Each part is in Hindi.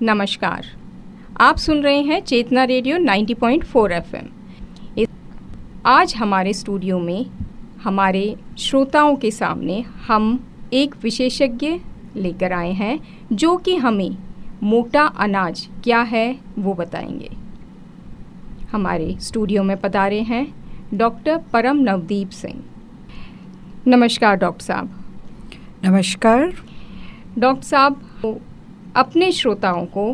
नमस्कार, आप सुन रहे हैं चेतना रेडियो 90.4 FM। आज हमारे स्टूडियो में हमारे श्रोताओं के सामने हम एक विशेषज्ञ लेकर आए हैं जो कि हमें मोटा अनाज क्या है वो बताएंगे। हमारे स्टूडियो में पधारे हैं डॉक्टर परम नवदीप सिंह। नमस्कार डॉक्टर साहब। नमस्कार डॉक्टर साहब, अपने श्रोताओं को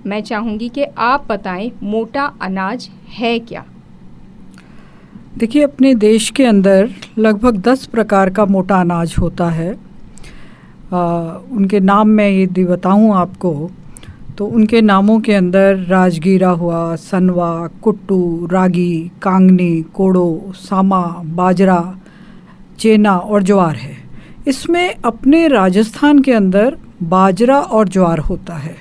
मैं चाहूँगी कि आप बताएं मोटा अनाज है क्या। देखिए, अपने देश के अंदर लगभग 10 प्रकार का मोटा अनाज होता है। उनके नाम मैं यदि बताऊं आपको तो उनके नामों के अंदर राजगीरा हुआ, सनवा, कुट्टू, रागी, कांगनी, कोडो, सामा, बाजरा, चेना और ज्वार है। इसमें अपने राजस्थान के अंदर बाजरा और ज्वार होता है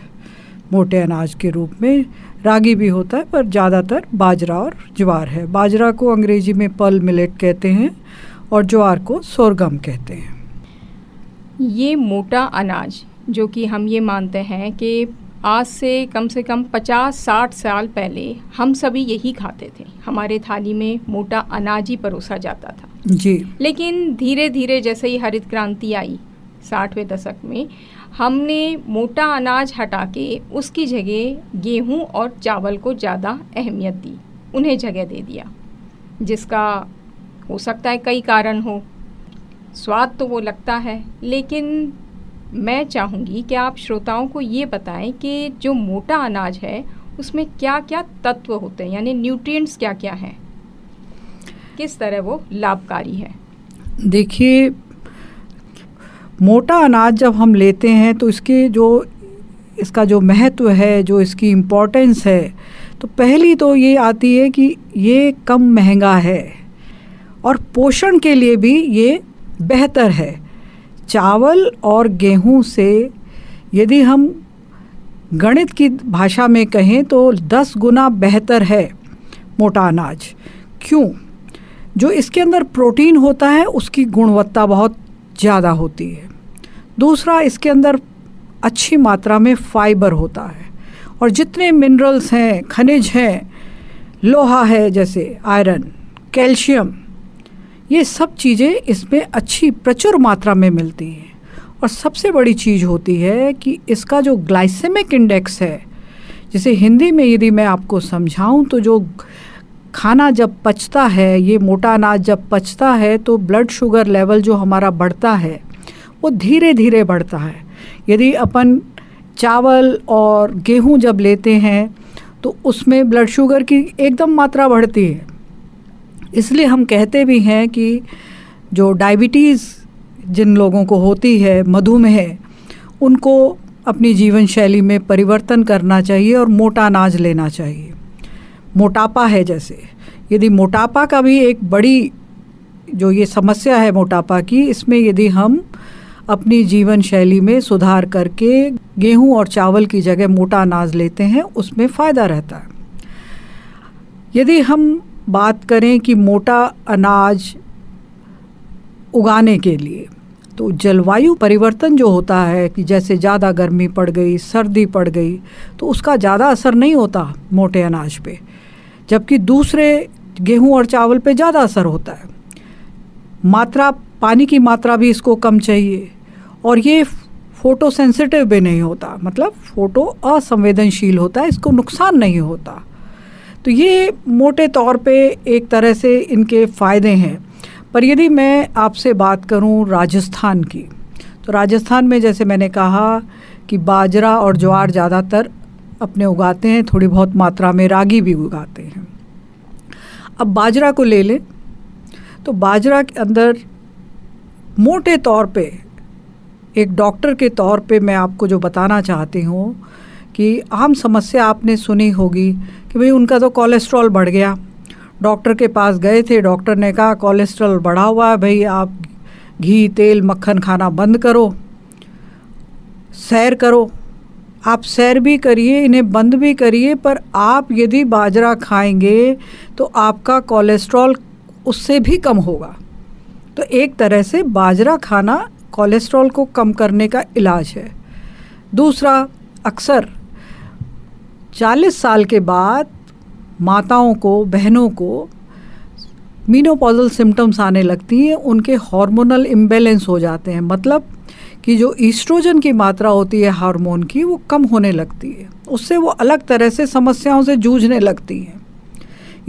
मोटे अनाज के रूप में। रागी भी होता है पर ज़्यादातर बाजरा और ज्वार है। बाजरा को अंग्रेजी में पर्ल मिलेट कहते हैं और ज्वार को सोरगम कहते हैं। ये मोटा अनाज जो कि हम ये मानते हैं कि आज से कम 50-60 साल पहले हम सभी यही खाते थे, हमारे थाली में मोटा अनाज ही परोसा जाता था जी। लेकिन धीरे धीरे जैसे ही हरित क्रांति आई 60वें दशक में, हमने मोटा अनाज हटा के उसकी जगह गेहूं और चावल को ज़्यादा अहमियत दी, उन्हें जगह दे दिया, जिसका हो सकता है कई कारण हो। स्वाद तो वो लगता है, लेकिन मैं चाहूँगी कि आप श्रोताओं को ये बताएं कि जो मोटा अनाज है उसमें क्या क्या तत्व होते हैं, यानी न्यूट्रिएंट्स क्या क्या हैं, किस तरह वो लाभकारी है। देखिए, मोटा अनाज जब हम लेते हैं तो इसका जो महत्व है, जो इसकी इम्पोर्टेंस है, तो पहली तो ये आती है कि ये कम महंगा है और पोषण के लिए भी ये बेहतर है। चावल और गेहूं से यदि हम गणित की भाषा में कहें तो 10 गुना बेहतर है मोटा अनाज। क्यों? जो इसके अंदर प्रोटीन होता है उसकी गुणवत्ता बहुत ज़्यादा होती है। दूसरा, इसके अंदर अच्छी मात्रा में फाइबर होता है और जितने मिनरल्स हैं, खनिज हैं, लोहा है जैसे आयरन, कैल्शियम, ये सब चीज़ें इसमें अच्छी प्रचुर मात्रा में मिलती हैं। और सबसे बड़ी चीज़ होती है कि इसका जो ग्लाइसेमिक इंडेक्स है, जिसे हिंदी में यदि मैं आपको समझाऊं तो जो खाना जब पचता है, ये मोटा अनाज जब पचता है तो ब्लड शुगर लेवल जो हमारा बढ़ता है वो धीरे धीरे बढ़ता है। यदि अपन चावल और गेहूं जब लेते हैं तो उसमें ब्लड शुगर की एकदम मात्रा बढ़ती है। इसलिए हम कहते भी हैं कि जो डायबिटीज़ जिन लोगों को होती है, मधुमेह, उनको अपनी जीवन शैली में परिवर्तन करना चाहिए और मोटा अनाज लेना चाहिए। मोटापा है जैसे, यदि मोटापा का भी एक बड़ी जो ये समस्या है मोटापा की, इसमें यदि हम अपनी जीवन शैली में सुधार करके गेहूं और चावल की जगह मोटा अनाज लेते हैं, उसमें फ़ायदा रहता है। यदि हम बात करें कि मोटा अनाज उगाने के लिए, तो जलवायु परिवर्तन जो होता है कि जैसे ज़्यादा गर्मी पड़ गई, सर्दी पड़ गई, तो उसका ज़्यादा असर नहीं होता मोटे अनाज पे, जबकि दूसरे गेहूं और चावल पे ज़्यादा असर होता है। पानी की मात्रा भी इसको कम चाहिए और ये फोटो सेंसिटिव भी नहीं होता, मतलब फोटो असंवेदनशील होता है, इसको नुकसान नहीं होता। तो ये मोटे तौर पे एक तरह से इनके फ़ायदे हैं। पर यदि मैं आपसे बात करूं राजस्थान की, तो राजस्थान में जैसे मैंने कहा कि बाजरा और ज्वार ज़्यादातर अपने उगाते हैं, थोड़ी बहुत मात्रा में रागी भी उगाते हैं। अब बाजरा को ले लें तो बाजरा के अंदर मोटे तौर पे, एक डॉक्टर के तौर पे मैं आपको जो बताना चाहती हूँ कि आम समस्या आपने सुनी होगी कि भाई उनका तो कोलेस्ट्रॉल बढ़ गया, डॉक्टर के पास गए थे, डॉक्टर ने कहा कोलेस्ट्रॉल बढ़ा हुआ है, भाई आप घी, तेल, मक्खन खाना बंद करो, सैर करो। आप सैर भी करिए, इन्हें बंद भी करिए, पर आप यदि बाजरा खाएंगे तो आपका कोलेस्ट्रॉल उससे भी कम होगा। तो एक तरह से बाजरा खाना कोलेस्ट्रॉल को कम करने का इलाज है। दूसरा, अक्सर 40 साल के बाद माताओं को, बहनों को मीनोपॉजल सिम्टम्स आने लगती हैं, उनके हार्मोनल इम्बैलेंस हो जाते हैं, मतलब कि जो ईस्ट्रोजन की मात्रा होती है हार्मोन की वो कम होने लगती है, उससे वो अलग तरह से समस्याओं से जूझने लगती हैं।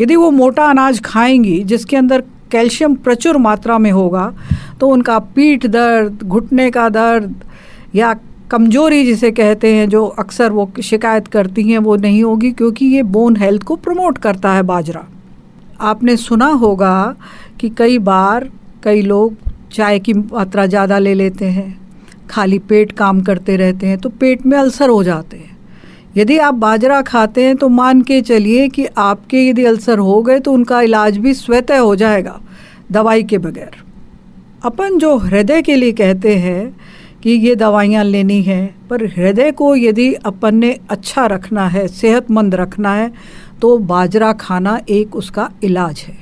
यदि वो मोटा अनाज खाएंगी जिसके अंदर कैल्शियम प्रचुर मात्रा में होगा तो उनका पीठ दर्द, घुटने का दर्द या कमजोरी जिसे कहते हैं, जो अक्सर वो शिकायत करती हैं, वो नहीं होगी, क्योंकि ये बोन हेल्थ को प्रमोट करता है बाजरा। आपने सुना होगा कि कई बार कई लोग चाय की मात्रा ज़्यादा ले लेते हैं, खाली पेट काम करते रहते हैं तो पेट में अल्सर हो जाते हैं। यदि आप बाजरा खाते हैं तो मान के चलिए कि आपके यदि अल्सर हो गए तो उनका इलाज भी स्वतः हो जाएगा दवाई के बगैर। अपन जो हृदय के लिए कहते हैं कि ये दवाइयाँ लेनी हैं, पर हृदय को यदि अपन ने अच्छा रखना है, सेहतमंद रखना है, तो बाजरा खाना एक उसका इलाज है।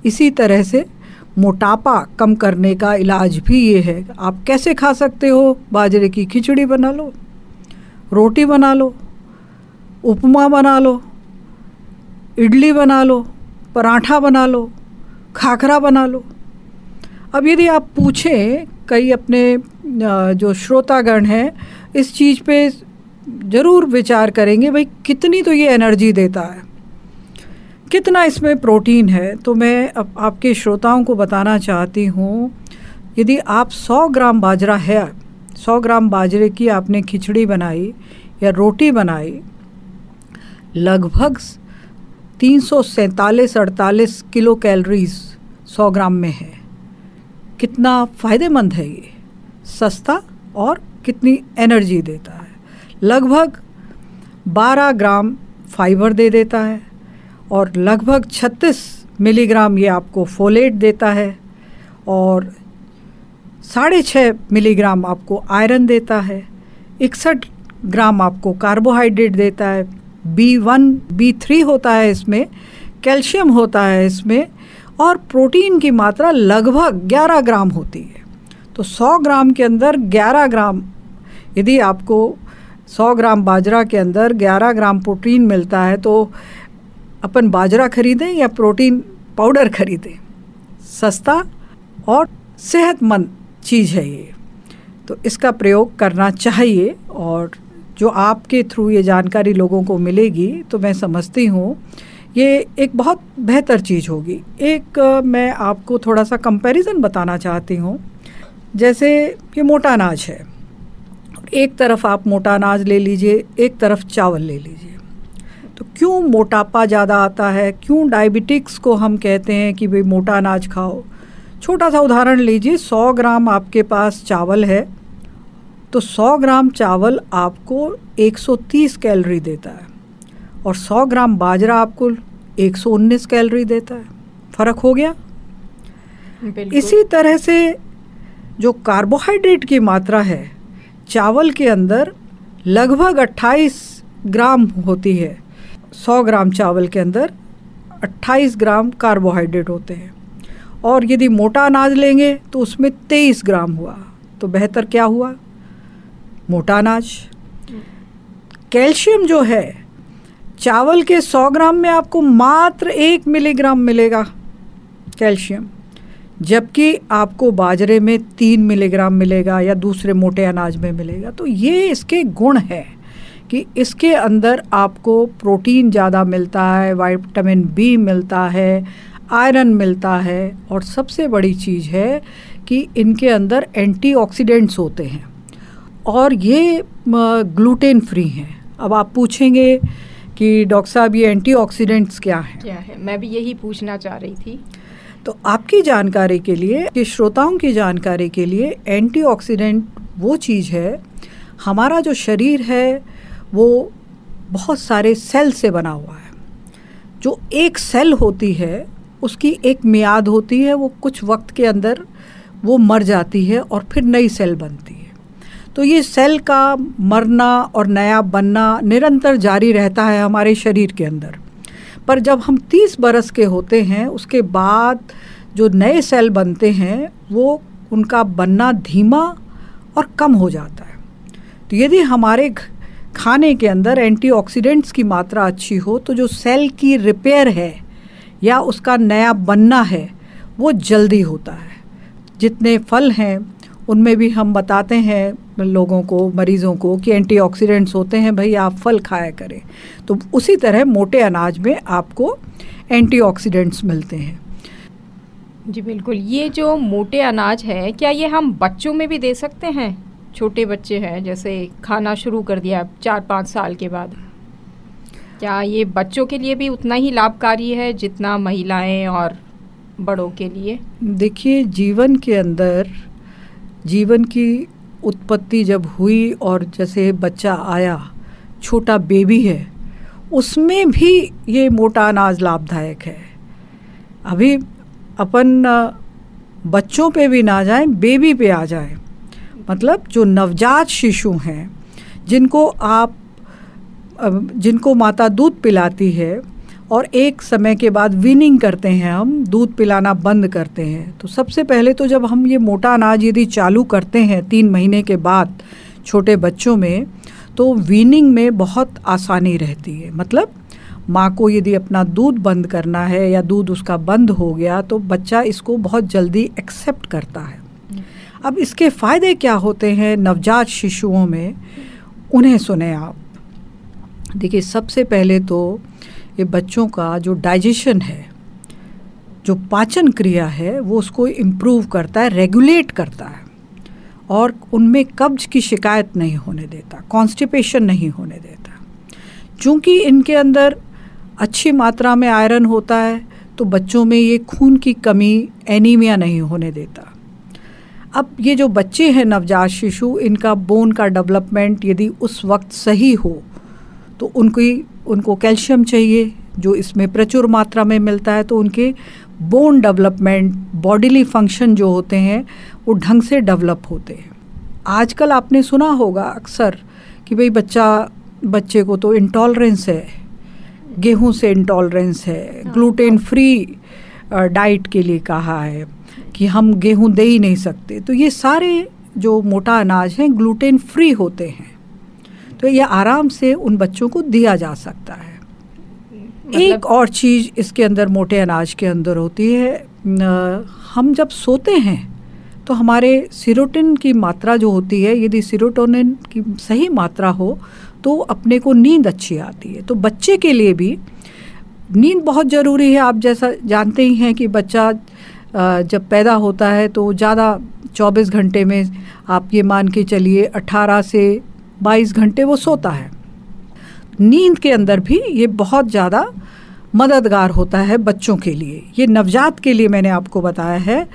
इसी तरह से मोटापा कम करने का इलाज भी ये है। आप कैसे खा सकते हो? बाजरे की खिचड़ी बना लो, रोटी बना लो, उपमा बना लो, इडली बना लो, पराठा बना लो, खाखरा बना लो। अब यदि आप पूछें, कई अपने जो श्रोतागण हैं इस चीज़ पे ज़रूर विचार करेंगे, भाई कितनी तो ये एनर्जी देता है, कितना इसमें प्रोटीन है। तो मैं अब आपके श्रोताओं को बताना चाहती हूँ, यदि आप 100 ग्राम बाजरा है, 100 ग्राम बाजरे की आपने खिचड़ी बनाई या रोटी बनाई, लगभग 347-48 किलो कैलोरीज 100 ग्राम में है। कितना फ़ायदेमंद है ये, सस्ता और कितनी एनर्जी देता है। लगभग 12 ग्राम फाइबर दे देता है और लगभग 36 मिलीग्राम ये आपको फोलेट देता है और 6.5 मिलीग्राम आपको आयरन देता है, 61 ग्राम आपको कार्बोहाइड्रेट देता है, B1, B3 होता है इसमें, कैल्शियम होता है इसमें, और प्रोटीन की मात्रा लगभग 11 ग्राम होती है। तो 100 ग्राम के अंदर 11 ग्राम, यदि आपको 100 ग्राम बाजरा के अंदर 11 ग्राम प्रोटीन मिलता है तो अपन बाजरा खरीदें या प्रोटीन पाउडर खरीदें? सस्ता और सेहतमंद चीज़ है ये, तो इसका प्रयोग करना चाहिए। और जो आपके थ्रू ये जानकारी लोगों को मिलेगी तो मैं समझती हूँ ये एक बहुत बेहतर चीज़ होगी। एक मैं आपको थोड़ा सा कंपैरिजन बताना चाहती हूँ। जैसे ये मोटा अनाज है, एक तरफ आप मोटा अनाज ले लीजिए, एक तरफ चावल ले लीजिए, तो क्यों मोटापा ज़्यादा आता है, क्यों डायबिटिक्स को हम कहते हैं कि भाई मोटा अनाज खाओ। छोटा सा उदाहरण लीजिए, 100 ग्राम आपके पास चावल है तो 100 ग्राम चावल आपको 130 कैलोरी देता है और 100 ग्राम बाजरा आपको 119 कैलोरी देता है। फ़र्क हो गया। इसी तरह से जो कार्बोहाइड्रेट की मात्रा है चावल के अंदर लगभग 28 ग्राम होती है। 100 ग्राम चावल के अंदर 28 ग्राम कार्बोहाइड्रेट होते हैं, और यदि मोटा अनाज लेंगे तो उसमें 23 ग्राम हुआ। तो बेहतर क्या हुआ? मोटा अनाज। कैल्शियम जो है चावल के 100 ग्राम में आपको मात्र 1 मिलीग्राम मिलेगा कैल्शियम, जबकि आपको बाजरे में 3 मिलीग्राम मिलेगा या दूसरे मोटे अनाज में मिलेगा। तो ये इसके गुण हैं कि इसके अंदर आपको प्रोटीन ज़्यादा मिलता है, विटामिन बी मिलता है, आयरन मिलता है, और सबसे बड़ी चीज़ है कि इनके अंदर एंटीऑक्सीडेंट्स होते हैं और ये ग्लूटेन फ्री हैं। अब आप पूछेंगे कि डॉक्टर साहब ये एंटीऑक्सीडेंट्स क्या है? मैं भी यही पूछना चाह रही थी। तो आपकी जानकारी के लिए, कि श्रोताओं की जानकारी के लिए, एंटीऑक्सीडेंट वो चीज़ है, हमारा जो शरीर है वो बहुत सारे सेल से बना हुआ है। जो एक सेल होती है उसकी एक मियाद होती है, वो कुछ वक्त के अंदर वो मर जाती है और फिर नई सेल बनती है। तो ये सेल का मरना और नया बनना निरंतर जारी रहता है हमारे शरीर के अंदर। पर जब हम 30 बरस के होते हैं उसके बाद जो नए सेल बनते हैं वो उनका बनना धीमा और कम हो जाता है। तो यदि हमारे खाने के अंदर एंटीऑक्सीडेंट्स की मात्रा अच्छी हो तो जो सेल की रिपेयर है या उसका नया बनना है वो जल्दी होता है। जितने फल हैं उनमें भी हम बताते हैं लोगों को, मरीज़ों को, कि एंटीऑक्सीडेंट्स होते हैं, भाई आप फल खाया करें। तो उसी तरह मोटे अनाज में आपको एंटीऑक्सीडेंट्स मिलते हैं। जी बिल्कुल। ये जो मोटे अनाज है, क्या ये हम बच्चों में भी दे सकते हैं? छोटे बच्चे हैं, जैसे खाना शुरू कर दिया 4-5 साल के बाद, क्या ये बच्चों के लिए भी उतना ही लाभकारी है जितना महिलाएं और बड़ों के लिए? देखिए, जीवन के अंदर जीवन की उत्पत्ति जब हुई और जैसे बच्चा आया, छोटा बेबी है, उसमें भी ये मोटा अनाज लाभदायक है। अभी अपन बच्चों पे भी ना जाएं, बेबी पे आ जाएं। मतलब जो नवजात शिशु हैं, जिनको माता दूध पिलाती है और एक समय के बाद वीनिंग करते हैं, हम दूध पिलाना बंद करते हैं, तो सबसे पहले तो जब हम ये मोटा अनाज यदि चालू करते हैं 3 महीने के बाद छोटे बच्चों में, तो वीनिंग में बहुत आसानी रहती है। मतलब माँ को यदि अपना दूध बंद करना है या दूध उसका बंद हो गया तो बच्चा इसको बहुत जल्दी एक्सेप्ट करता है। अब इसके फ़ायदे क्या होते हैं नवजात शिशुओं में, उन्हें सुने आप। देखिए, सबसे पहले तो ये बच्चों का जो डाइजेशन है, जो पाचन क्रिया है, वो उसको इम्प्रूव करता है, रेगुलेट करता है और उनमें कब्ज की शिकायत नहीं होने देता, कॉन्स्टिपेशन नहीं होने देता। चूँकि इनके अंदर अच्छी मात्रा में आयरन होता है तो बच्चों में ये खून की कमी, एनीमिया नहीं होने देता। अब ये जो बच्चे हैं नवजात शिशु, इनका बोन का डेवलपमेंट यदि उस वक्त सही हो तो उनको कैल्शियम चाहिए, जो इसमें प्रचुर मात्रा में मिलता है, तो उनके बोन डेवलपमेंट, बॉडीली फंक्शन जो होते हैं वो ढंग से डेवलप होते हैं। आजकल आपने सुना होगा अक्सर कि भाई बच्चे को तो इंटॉलरेंस है, गेहूं से इंटॉलरेंस है, ग्लूटेन फ्री डाइट के लिए कहा है कि हम गेहूं दे ही नहीं सकते। तो ये सारे जो मोटा अनाज हैं ग्लूटेन फ्री होते हैं, तो ये आराम से उन बच्चों को दिया जा सकता है। एक और चीज़ इसके अंदर मोटे अनाज के अंदर होती है, हम जब सोते हैं तो हमारे सीरोटोनिन की मात्रा जो होती है, यदि सीरोटोनिन की सही मात्रा हो तो अपने को नींद अच्छी आती है। तो बच्चे के लिए भी नींद बहुत ज़रूरी है। आप जैसा जानते ही हैं कि बच्चा जब पैदा होता है तो ज़्यादा 24 घंटे में आप ये मान के चलिए 18 से 22 घंटे वो सोता है। नींद के अंदर भी ये बहुत ज़्यादा मददगार होता है बच्चों के लिए। ये नवजात के लिए मैंने आपको बताया है,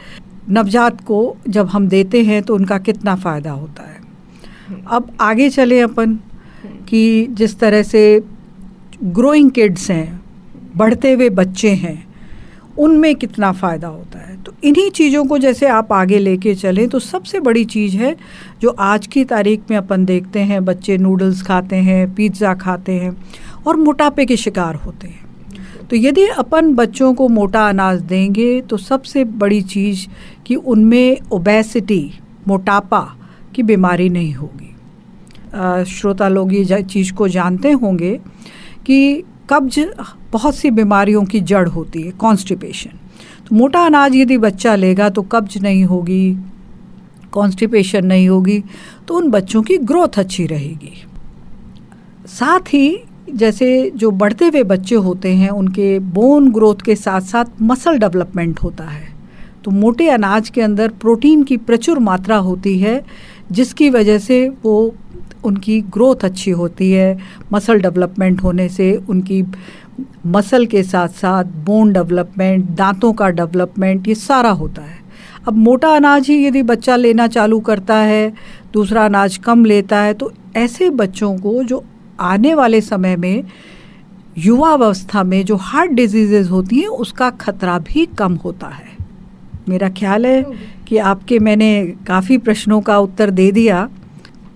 नवजात को जब हम देते हैं तो उनका कितना फ़ायदा होता है। अब आगे चले अपन कि जिस तरह से ग्रोइंग किड्स हैं, बढ़ते हुए बच्चे हैं, उनमें कितना फ़ायदा होता है। तो इन्हीं चीज़ों को जैसे आप आगे लेके चलें तो सबसे बड़ी चीज़ है जो आज की तारीख में अपन देखते हैं, बच्चे नूडल्स खाते हैं, पिज़्ज़ा खाते हैं और मोटापे के शिकार होते हैं। तो यदि अपन बच्चों को मोटा अनाज देंगे तो सबसे बड़ी चीज़ कि उनमें ओबेसिटी, मोटापा की बीमारी नहीं होगी। श्रोता लोग ये चीज़ को जानते होंगे कि कब्ज बहुत सी बीमारियों की जड़ होती है, कॉन्स्टिपेशन। तो मोटा अनाज यदि बच्चा लेगा तो कब्ज नहीं होगी, कॉन्स्टिपेशन नहीं होगी, तो उन बच्चों की ग्रोथ अच्छी रहेगी। साथ ही जैसे जो बढ़ते हुए बच्चे होते हैं उनके बोन ग्रोथ के साथ साथ मसल डेवलपमेंट होता है। तो मोटे अनाज के अंदर प्रोटीन की प्रचुर मात्रा होती है जिसकी वजह से वो उनकी ग्रोथ अच्छी होती है। मसल डेवलपमेंट होने से उनकी मसल के साथ साथ बोन डेवलपमेंट, दांतों का डेवलपमेंट, ये सारा होता है। अब मोटा अनाज ही यदि बच्चा लेना चालू करता है, दूसरा अनाज कम लेता है, तो ऐसे बच्चों को जो आने वाले समय में युवावस्था में जो हार्ट डिजीज़ेज़ होती हैं उसका खतरा भी कम होता है। मेरा ख्याल है कि आपके मैंने काफ़ी प्रश्नों का उत्तर दे दिया।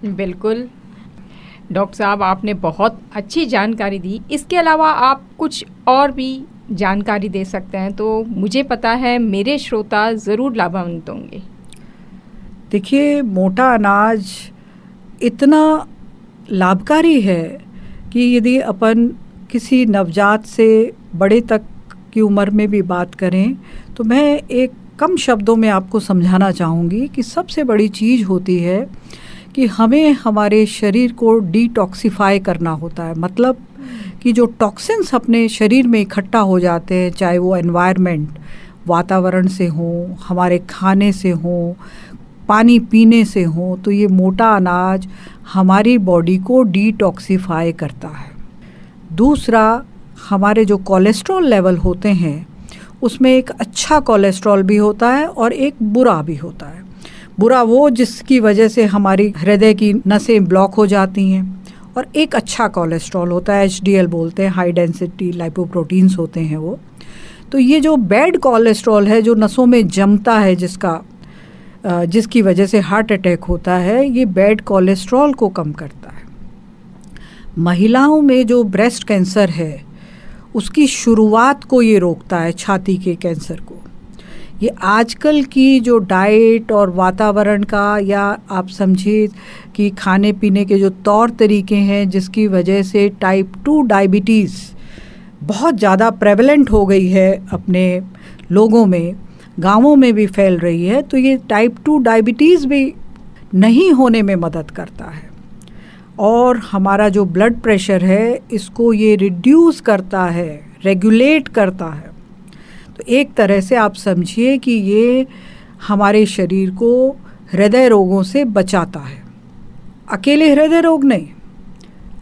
बिल्कुल डॉक्टर साहब, आपने बहुत अच्छी जानकारी दी। इसके अलावा आप कुछ और भी जानकारी दे सकते हैं तो मुझे पता है मेरे श्रोता ज़रूर लाभान्वित होंगे। देखिए, मोटा अनाज इतना लाभकारी है कि यदि अपन किसी नवजात से बड़े तक की उम्र में भी बात करें तो मैं एक कम शब्दों में आपको समझाना चाहूँगी कि सबसे बड़ी चीज़ होती है कि हमें हमारे शरीर को डिटॉक्सिफाई करना होता है। मतलब कि जो टॉक्सिन्स अपने शरीर में इकट्ठा हो जाते हैं, चाहे वो एनवायरनमेंट, वातावरण से हो, हमारे खाने से हो, पानी पीने से हो, तो ये मोटा अनाज हमारी बॉडी को डिटॉक्सिफाई करता है। दूसरा, हमारे जो कोलेस्ट्रॉल लेवल होते हैं उसमें एक अच्छा कोलेस्ट्रॉल भी होता है और एक बुरा भी होता है। बुरा वो जिसकी वजह से हमारी हृदय की नसें ब्लॉक हो जाती हैं, और एक अच्छा कोलेस्ट्रॉल होता है, HDL बोलते हैं, हाई डेंसिटी लाइपोप्रोटीन्स होते हैं वो। तो ये जो बैड कोलेस्ट्रॉल है जो नसों में जमता है, जिसकी वजह से हार्ट अटैक होता है, ये बैड कोलेस्ट्रॉल को कम करता है। महिलाओं में जो ब्रेस्ट कैंसर है उसकी शुरुआत को ये रोकता है, छाती के कैंसर को। ये आजकल की जो डाइट और वातावरण का, या आप समझिए कि खाने पीने के जो तौर तरीके हैं, जिसकी वजह से टाइप 2 डायबिटीज़ बहुत ज़्यादा प्रेवलेंट हो गई है अपने लोगों में, गांवों में भी फैल रही है। तो ये टाइप 2 डायबिटीज़ भी नहीं होने में मदद करता है। और हमारा जो ब्लड प्रेशर है इसको ये रिड्यूस करता है, रेगुलेट करता है। तो एक तरह से आप समझिए कि ये हमारे शरीर को हृदय रोगों से बचाता है। अकेले हृदय रोग नहीं,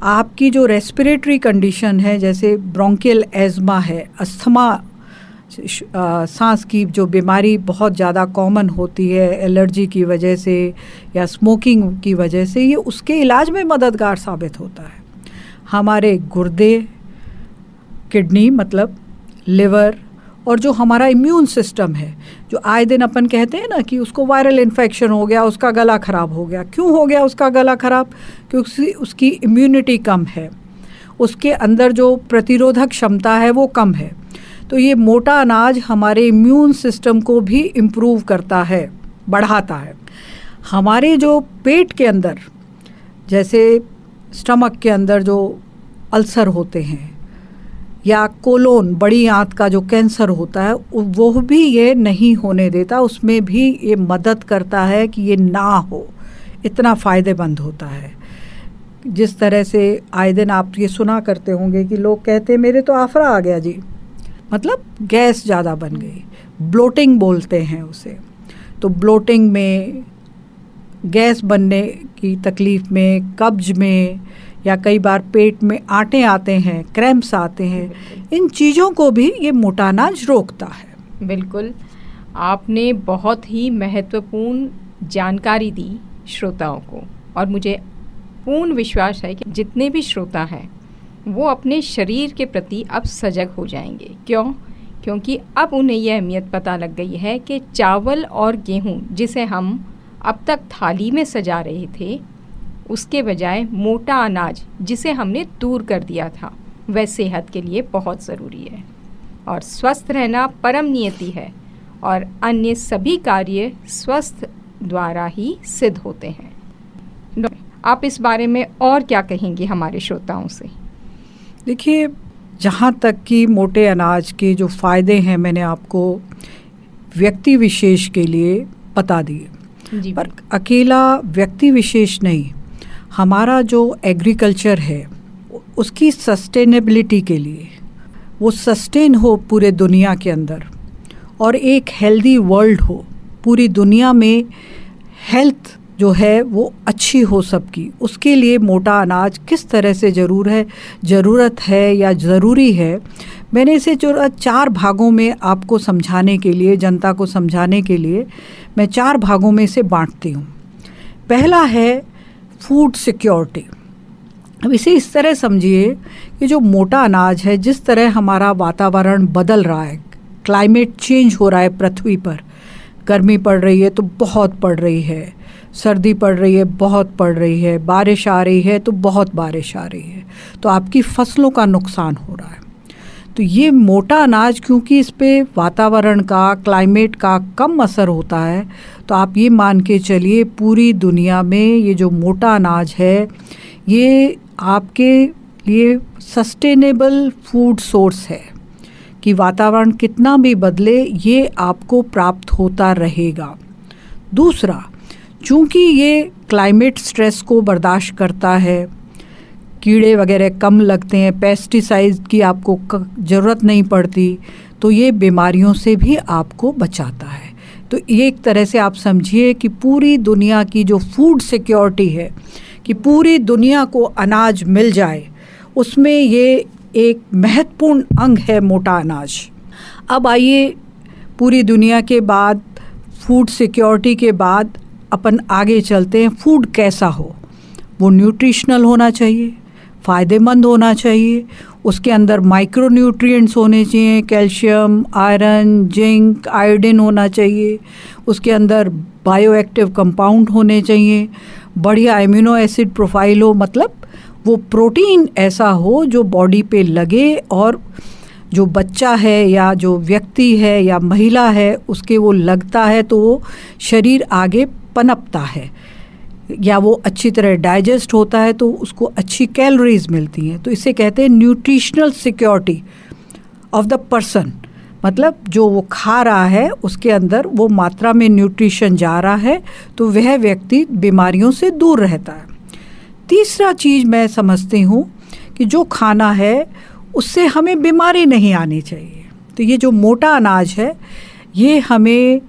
आपकी जो रेस्पिरेटरी कंडीशन है, जैसे ब्रोंकियल एज़मा है, अस्थमा, सांस की जो बीमारी बहुत ज़्यादा कॉमन होती है एलर्जी की वजह से या स्मोकिंग की वजह से, ये उसके इलाज में मददगार साबित होता है। हमारे गुर्दे, किडनी मतलब लिवर, और जो हमारा इम्यून सिस्टम है, जो आए दिन अपन कहते हैं ना कि उसको वायरल इन्फेक्शन हो गया, उसका गला ख़राब हो गया। क्यों हो गया उसका गला ख़राब? क्योंकि उसकी इम्यूनिटी कम है, उसके अंदर जो प्रतिरोधक क्षमता है वो कम है। तो ये मोटा अनाज हमारे इम्यून सिस्टम को भी इम्प्रूव करता है, बढ़ाता है। हमारे जो पेट के अंदर, जैसे स्टमक के अंदर जो अल्सर होते हैं, या कोलोन, बड़ी आंत का जो कैंसर होता है, वो भी ये नहीं होने देता, उसमें भी ये मदद करता है कि ये ना हो, इतना फ़ायदेमंद होता है। जिस तरह से आए दिन आप ये सुना करते होंगे कि लोग कहते हैं मेरे तो आफरा आ गया जी, मतलब गैस ज़्यादा बन गई, ब्लोटिंग बोलते हैं उसे। तो ब्लोटिंग में, गैस बनने की तकलीफ़ में, कब्ज में, या कई बार पेट में आटे आते हैं, क्रैम्प्स आते हैं, इन चीज़ों को भी ये मोटा अनाज रोकता है। बिल्कुल, आपने बहुत ही महत्वपूर्ण जानकारी दी श्रोताओं को, और मुझे पूर्ण विश्वास है कि जितने भी श्रोता हैं वो अपने शरीर के प्रति अब सजग हो जाएंगे। क्यों? क्योंकि अब उन्हें यह अहमियत पता लग गई है कि चावल और गेहूँ, जिसे हम अब तक थाली में सजा रहे थे, उसके बजाय मोटा अनाज, जिसे हमने दूर कर दिया था, वह सेहत के लिए बहुत ज़रूरी है। और स्वस्थ रहना परम नियति है, और अन्य सभी कार्य स्वस्थ द्वारा ही सिद्ध होते हैं। आप इस बारे में और क्या कहेंगे हमारे श्रोताओं से? देखिए, जहाँ तक कि मोटे अनाज के जो फ़ायदे हैं मैंने आपको व्यक्ति विशेष के लिए बता दिए, पर अकेला व्यक्ति विशेष नहीं, हमारा जो एग्रीकल्चर है उसकी सस्टेनेबिलिटी के लिए, वो सस्टेन हो पूरे दुनिया के अंदर, और एक हेल्दी वर्ल्ड हो, पूरी दुनिया में हेल्थ जो है वो अच्छी हो सबकी, उसके लिए मोटा अनाज किस तरह से ज़रूरत है या ज़रूरी है, मैंने इसे जो 4 भागों में आपको समझाने के लिए, जनता को समझाने के लिए मैं 4 भागों में इसे बांटती हूँ। पहला है फूड सिक्योरिटी। अब इसे इस तरह समझिए कि जो मोटा अनाज है, जिस तरह हमारा वातावरण बदल रहा है, क्लाइमेट चेंज हो रहा है पृथ्वी पर, गर्मी पड़ रही है तो बहुत पड़ रही है, सर्दी पड़ रही है बहुत पड़ रही है, बारिश आ रही है तो बहुत बारिश आ रही है, तो आपकी फसलों का नुकसान हो रहा है। तो ये मोटा अनाज, क्योंकि इस पे वातावरण का, क्लाइमेट का कम असर होता है, तो आप ये मान के चलिए पूरी दुनिया में ये जो मोटा अनाज है ये आपके लिए सस्टेनेबल फूड सोर्स है कि वातावरण कितना भी बदले ये आपको प्राप्त होता रहेगा। दूसरा, चूँकि ये क्लाइमेट स्ट्रेस को बर्दाश्त करता है, कीड़े वगैरह कम लगते हैं, पेस्टिसाइड की आपको ज़रूरत नहीं पड़ती, तो ये बीमारियों से भी आपको बचाता है। तो एक तरह से आप समझिए कि पूरी दुनिया की जो फूड सिक्योरिटी है, कि पूरी दुनिया को अनाज मिल जाए, उसमें ये एक महत्वपूर्ण अंग है मोटा अनाज। अब आइए, पूरी दुनिया के बाद, फूड सिक्योरिटी के बाद अपन आगे चलते हैं। फूड कैसा हो? वो न्यूट्रिशनल होना चाहिए, फ़ायदेमंद होना चाहिए, उसके अंदर माइक्रो न्यूट्रिएंट्स होने चाहिए, कैल्शियम, आयरन, जिंक, आयोडीन होना चाहिए, उसके अंदर बायोएक्टिव कंपाउंड होने चाहिए, बढ़िया एमिनो एसिड प्रोफाइल हो, मतलब वो प्रोटीन ऐसा हो जो बॉडी पे लगे और जो बच्चा है या जो व्यक्ति है या महिला है उसके वो लगता है तो वो शरीर आगे पनपता है या वो अच्छी तरह डाइजेस्ट होता है तो उसको अच्छी कैलोरीज मिलती हैं। तो इसे कहते हैं nutritional security of the person, मतलब जो वो खा रहा है उसके अंदर वो मात्रा में न्यूट्रिशन जा रहा है तो वह व्यक्ति बीमारियों से दूर रहता है। तीसरा चीज़ मैं समझती हूँ कि जो खाना है उससे हमें बीमारी नहीं आनी चाहिए। तो ये जो मोटा अनाज है ये हमें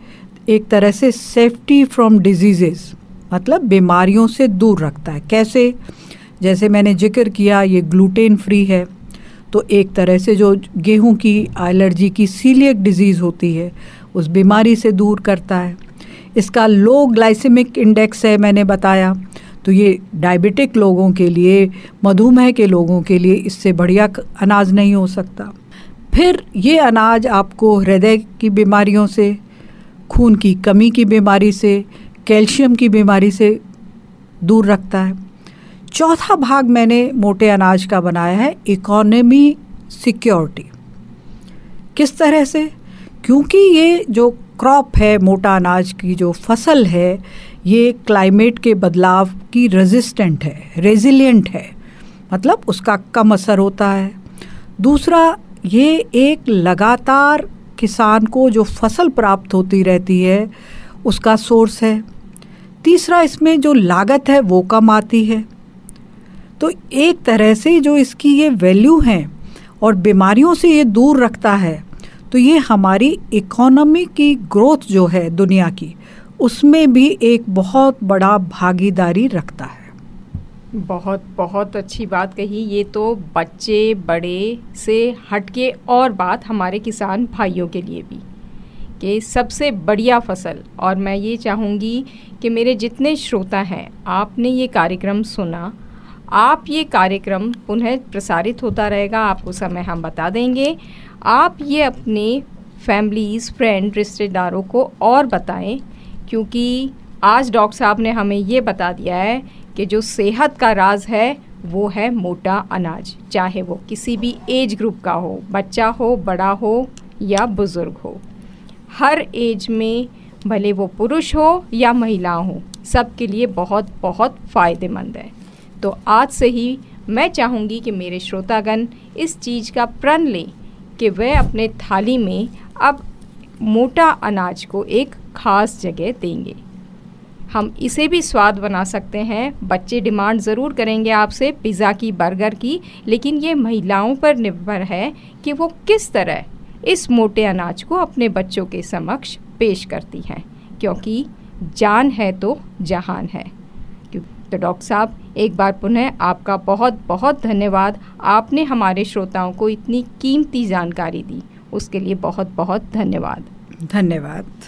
एक तरह से सेफ्टी फ्रॉम डिजीज़ेस, मतलब बीमारियों से दूर रखता है। कैसे? जैसे मैंने जिक्र किया, ये ग्लूटेन फ्री है, तो एक तरह से जो गेहूं की एलर्जी की सीलिएक डिजीज़ होती है उस बीमारी से दूर करता है। इसका लो ग्लाइसेमिक इंडेक्स है, मैंने बताया, तो ये डायबिटिक लोगों के लिए, मधुमेह के लोगों के लिए इससे बढ़िया अनाज नहीं हो सकता। फिर ये अनाज आपको हृदय की बीमारियों से, खून की कमी की बीमारी से, कैल्शियम की बीमारी से दूर रखता है। चौथा भाग मैंने मोटे अनाज का बनाया है इकोनॉमी सिक्योरिटी। किस तरह से? क्योंकि ये जो क्रॉप है, मोटा अनाज की जो फसल है, ये क्लाइमेट के बदलाव की रेजिस्टेंट है, रेजिलिएंट है, मतलब उसका कम असर होता है। दूसरा, ये एक लगातार किसान को जो फसल प्राप्त होती रहती है उसका सोर्स है। तीसरा, इसमें जो लागत है वो कम आती है। तो एक तरह से जो इसकी ये वैल्यू है और बीमारियों से ये दूर रखता है, तो ये हमारी इकोनॉमी की ग्रोथ जो है दुनिया की, उसमें भी एक बहुत बड़ा भागीदारी रखता है। बहुत बहुत अच्छी बात कही। ये तो बच्चे बड़े से हटके और बात हमारे किसान भाइयों के लिए भी कि सबसे बढ़िया फसल। और मैं ये चाहूँगी कि मेरे जितने श्रोता हैं, आपने ये कार्यक्रम सुना, आप ये कार्यक्रम पुनः प्रसारित होता रहेगा, आपको समय हम बता देंगे। आप ये अपने फैमिलीज़, फ्रेंड, रिश्तेदारों को और बताएं, क्योंकि आज डॉक्टर साहब ने हमें ये बता दिया है कि जो सेहत का राज है वो है मोटा अनाज, चाहे वो किसी भी एज ग्रुप का हो, बच्चा हो, बड़ा हो या बुज़ुर्ग हो, हर एज में, भले वो पुरुष हो या महिला हो, सबके लिए बहुत बहुत फ़ायदेमंद है। तो आज से ही मैं चाहूँगी कि मेरे श्रोतागण इस चीज़ का प्रण लें कि वह अपने थाली में अब मोटा अनाज को एक ख़ास जगह देंगे। हम इसे भी स्वाद बना सकते हैं। बच्चे डिमांड ज़रूर करेंगे आपसे पिज़्ज़ा की, बर्गर की, लेकिन ये महिलाओं पर निर्भर है कि वो किस तरह इस मोटे अनाज को अपने बच्चों के समक्ष पेश करती हैं, क्योंकि जान है तो जहान है। तो डॉक्टर साहब, एक बार पुनः आपका बहुत बहुत धन्यवाद। आपने हमारे श्रोताओं को इतनी कीमती जानकारी दी, उसके लिए बहुत बहुत धन्यवाद। धन्यवाद।